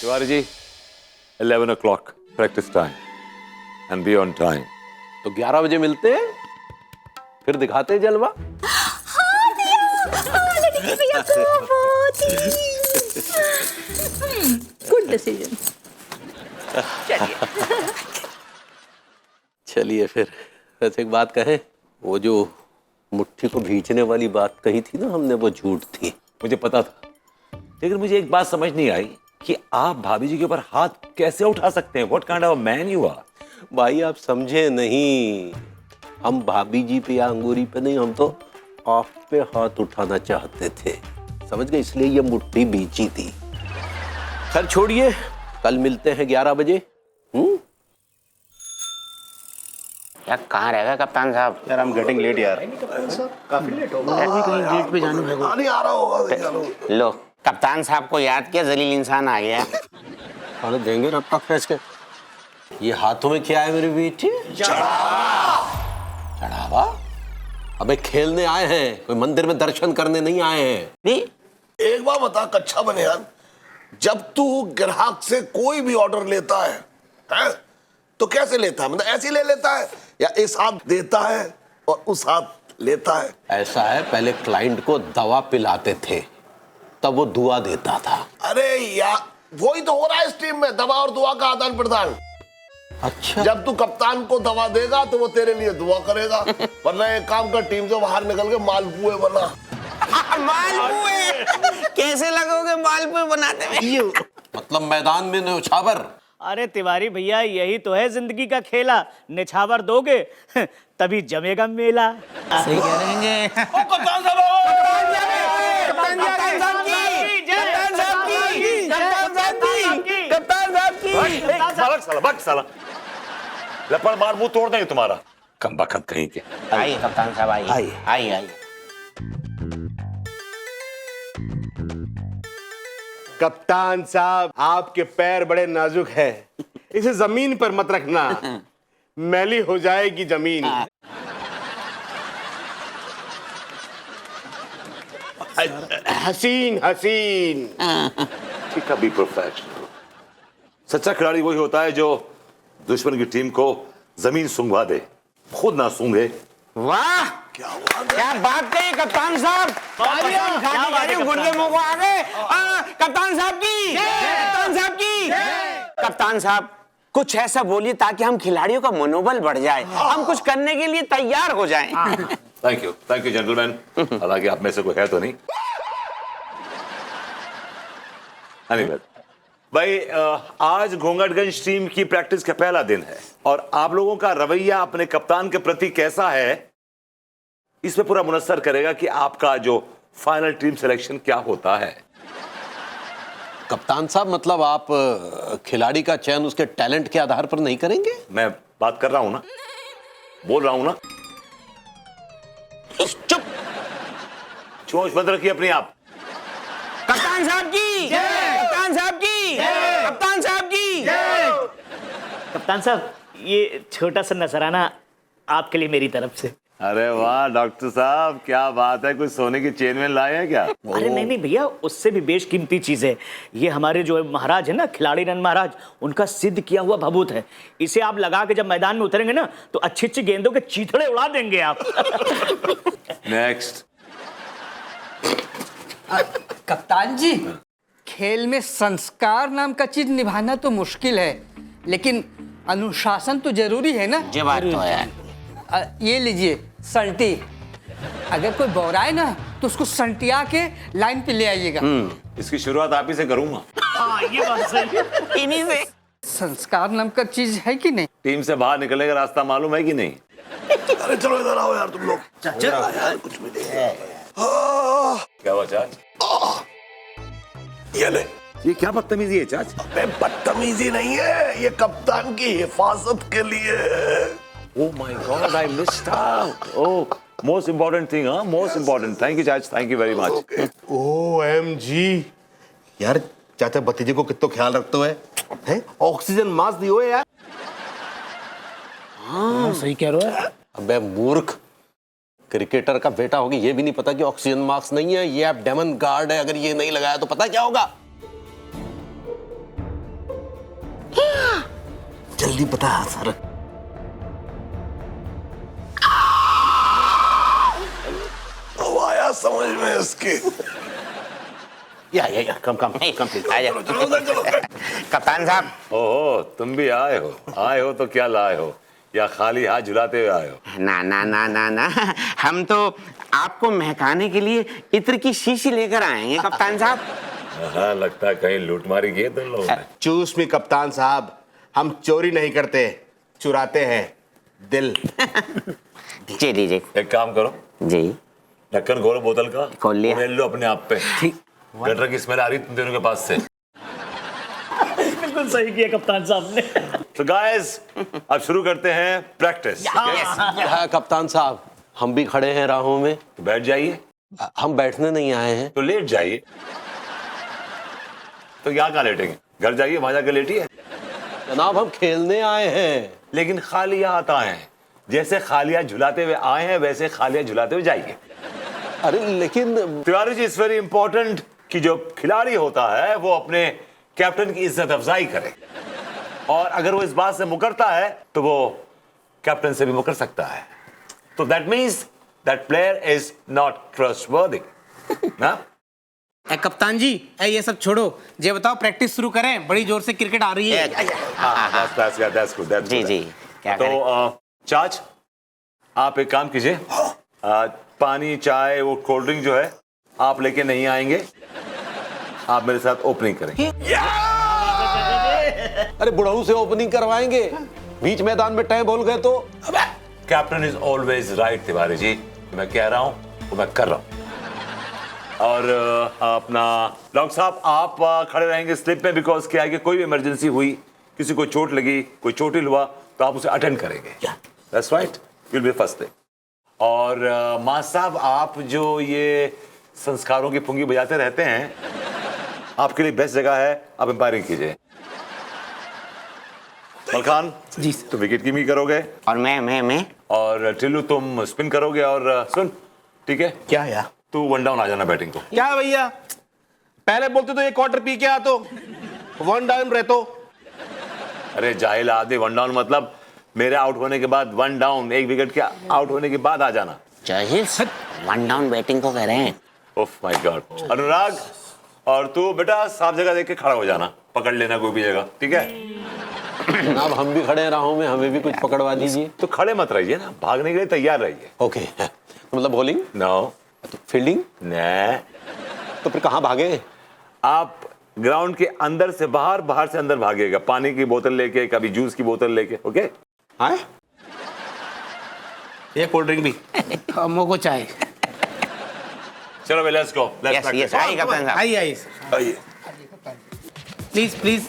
Tiwari ji 11 o'clock practice time and be on time. तो 11 बजे मिलते हैं, फिर दिखाते हैं जलवा। Good decision. चलिए फिर, वैसे एक बात कहें, वो जो मुट्ठी को भींचने वाली बात कही थी ना हमने, वो झूठ थी। मुझे पता था, लेकिन मुझे एक बात समझ नहीं आई कि आप भाभी जी के ऊपर हाथ कैसे उठा सकते हैं। What kind of a man you are? भाई आप समझे नहीं, हम भाभी जी पे या अंगूरी पे नहीं, हम तो आप पे हाथ उठाना चाहते थे, समझ गए, इसलिए ये मुट्ठी भींची थी। खैर छोड़िए, कल मिलते हैं 11 बजे। यार कहाँ रह गए कप्तान साहब? यार I'm getting late यार। काफी लेट हो गया। अभी कहीं गेट पे जाने लगे। नहीं आ रहा होगा। लो कप्तान साहब को याद किया, जलील इंसान आ गया। खाने देंगे रत्ता फ्रेश के। ये हाथों में क्या है मेरी बेटी? चढ़ावा? अबे खेलने आए हैं, कोई मंदिर में दर्शन करने नहीं आए हैं। नहीं एक बार बता कच्चा बनियान, जब तू ग्राहक से कोई भी ऑर्डर लेता है तो कैसे लेता है? मतलब ऐसे ले लेता है या इस हाथ देता है और उस हाथ लेता है? ऐसा है, पहले क्लाइंट को दवा पिलाते थे, तब वो दुआ देता था। अरे यार वही तो हो रहा है इस टीम में, दवा और दुआ का आदान प्रदान। अच्छा, जब तू कप्तान को दवा देगा तो वो तेरे लिए दुआ करेगा, वरना एक काम कर, टीम से बाहर निकल के मालपुए बना। मालपुए कैसे लगोगे मालपुए बनाते में? मतलब मैदान में न्यौछावर। अरे तिवारी भैया, यही तो है जिंदगी का खेला, निछावर दोगे तभी जमेगा मेला। सही कह रहे हैं। कप्तान साहब साला लपड़ मार मुंह तोड़ देंगे तुम्हारा, कम बखत कहीं के। आइए कप्तान साहब, आइए आइए आइए। कप्तान साहब, आपके पैर बड़े नाजुक है, इसे जमीन पर मत रखना, मैली हो जाएगी जमीन। हसीन हसीन। ठीक है, बी प्रोफेशनल। सच्चा खिलाड़ी वही होता है जो दुश्मन की टीम को जमीन सूंघवा दे, खुद ना सूंघे। वाह क्या बात कही कप्तान साहब। गुर्दे मुंह को आ गए। कप्तान साहब की, कप्तान साहब की। कप्तान साहब कुछ ऐसा बोलिए ताकि हम खिलाड़ियों का मनोबल बढ़ जाए, हम कुछ करने के लिए तैयार हो जाएं। Thank you gentleman. हालांकि आप में से कोई है तो नहीं। Anyway, भाई आज घोंघटगंज टीम की प्रैक्टिस का पहला दिन है और आप लोगों का रवैया अपने कप्तान के प्रति कैसा है, इसमें पूरा मुनस्सर करेगा कि आपका जो फाइनल टीम सिलेक्शन क्या होता है। कप्तान साहब, मतलब आप खिलाड़ी का चयन उसके टैलेंट के आधार पर नहीं करेंगे? मैं बात कर रहा हूं ना, बोल रहा हूं ना। चुप। चोंच बंद रखिए अपनी आप। कप्तान साहब की, कप्तान साहब की, कप्तान साहब की। कप्तान साहब, ये छोटा सा नजराना आपके लिए मेरी तरफ से। अरे वाह डॉक्टर साहब, क्या बात है, कुछ सोने की चेन में लाए हैं क्या? अरे नहीं भैया, उससे भी बेशकीमती चीज है। ये हमारे जो महाराज है ना, खिलाड़ी रन महाराज, उनका सिद्ध किया हुआ भभूत है। इसे आप लगा के जब मैदान में उतरेंगे ना तो अच्छी अच्छी गेंदों के चीथड़े उड़ा देंगे आप। नेक्स्ट। कप्तान जी, खेल में संस्कार नाम का चीज निभाना तो मुश्किल है, लेकिन अनुशासन तो जरूरी है ना। ये बात तो है। ये लीजिए संटी, अगर कोई बौराए ना तो उसको संटिया के लाइन पे ले आइएगा। इसकी शुरुआत आप ही से करूंगा। हाँ, ये बात सही है। इन्हीं से। संस्कार नाम का चीज है कि नहीं? टीम से बाहर निकलने का रास्ता मालूम है कि नहीं? अरे चलो इधर आओ यार तुम लोग। यार कुछ भी नहीं। क्या हुआ चाच? ये ले। ये क्या बदतमीजी है चाच? अबे बदतमीजी नहीं है, ये कप्तान की हिफाजत के लिए। Oh my God, I missed out. Oh, most important thing, huh? Most important. Thank you, Judge. Thank you very much. OMG, यार चाचा भतीजे को कितना ख्याल रखते हुए हैं? ऑक्सीजन मास्क दियो यार। हाँ सही कह रहे हो। अबे मूर्ख, क्रिकेटर का बेटा होगी ये भी नहीं पता कि ऑक्सीजन मास्क नहीं है, ये एब्डोमेन गार्ड है। अगर ये नहीं लगाया तो पता क्या होगा? जल्दी बता सर। अब आया समझ में इसके। या कम प्लीज। चलो उधर चलो। कप्तान साहब, ओहो, तुम भी आए हो तो क्या लाए हो, या खाली हाथ झुलाते हुए आए हो? ना ना ना ना ना, हम तो आपको महकाने के लिए इत्र की शीशी लेकर आएंगे कप्तान साहब। हाँ, लगता है कहीं लूटमारी की है तुम लोगों ने। चूस में कप्तान साहब, हम चोरी नहीं करते, चुराते हैं दिल। जी दीजिए। एक काम करो, जी ढक्कन खोलो बोतल का, खोल लिया। उड़ेल लो अपने आप पे। ठीक। गटर की स्मेल आ रही तुम दोनों के पास से। बिल्कुल सही किया कप्तान साहब ने। तो गाइस, अब शुरू करते हैं प्रैक्टिस। हाँ कप्तान साहब, हम भी खड़े हैं राहों में। तो बैठ जाइए। हम बैठने नहीं आए हैं। तो लेट जाइए। तो यहाँ कहाँ लेटेंगे? घर जाइए, वहां जाकर लेटिए। जनाब हम खेलने आए हैं। लेकिन खाली हाथ आए हैं। जैसे खालिया झुलाते हुए आए हैं वैसे खालिया झुलाते हुए जाइए। अरे लेकिन Tiwari ji, it's very important कि जो खिलाड़ी होता है वो अपने कैप्टन की इज्जत अफजाई करे, और अगर वो इस बात से मुकरता है तो वो कैप्टन से भी मुकर सकता है। तो that means that player is not trustworthy ना। कप्तान जी, ये सब छोड़ो, ये बताओ प्रैक्टिस शुरू करें, बड़ी जोर से क्रिकेट आ रही है। That's good. जी जी, क्या तो करें? चाच, आप एक काम कीजिए, पानी चाय वो कोल्ड ड्रिंक जो है आप लेके नहीं आएंगे, आप मेरे साथ ओपनिंग करेंगे। अरे बुढ़ऊ से ओपनिंग करवाएंगे, बीच मैदान में टै बोल गए तो। Captain is always right Tiwari ji, मैं कह रहा हूं वो मैं कर रहा हूं। और अपना डॉक्टर साहब, आप खड़े रहेंगे स्लिप में, बिकॉज क्या है कि कोई भी इमरजेंसी हुई, किसी को चोट लगी, कोई चोटिल हुआ, तो आप उसे अटेंड करेंगे। That's right, you will be first thing. और मां साहब, आप जो ये संस्कारों की पुंगी बजाते रहते हैं, आपके लिए बेस्ट जगह है, आप एम्पायरिंग कीजिए। मलखान जी, तुम विकेट कीपिंग करोगे, और मैं और टिल्लू तुम स्पिन करोगे, और सुन, ठीक है, क्या यार? तू वन डाउन आ जाना बैटिंग को। क्या भैया, पहले बोलते तो एक क्वार्टर पी के आ, तो वन डाउन रहतो। अरे जाहिल आदमी, वन डाउन मतलब मेरे आउट होने के बाद वन डाउन, एक विकेट के आउट होने के बाद आ जाना। जाहिल, वन डाउन बैटिंग को कह रहे हैं। Oh my God. अनुराग, और तू बेटा साफ जगह देख के खड़ा हो जाना, पकड़ लेना कोई भी जगह, ठीक है। जनाब हम भी खड़े हैं राहों में, हमें भी कुछ पकड़वा दीजिए। तो खड़े मत रहिए ना, भागने के लिए तैयार रहिए। ओके, मतलब बॉलिंग, नो, तो फील्डिंग, न, तो फिर कहाँ भागे? आप ग्राउंड के अंदर से बाहर, बाहर से अंदर भागेगा, पानी की बोतल लेके, कभी जूस की बोतल लेके। ओके, हाँ, ये कोल्ड ड्रिंक भी। हमको को चाय। चलो let's go, let's yes yes, आइए कप्तान साहब। आइए आइए। Please please.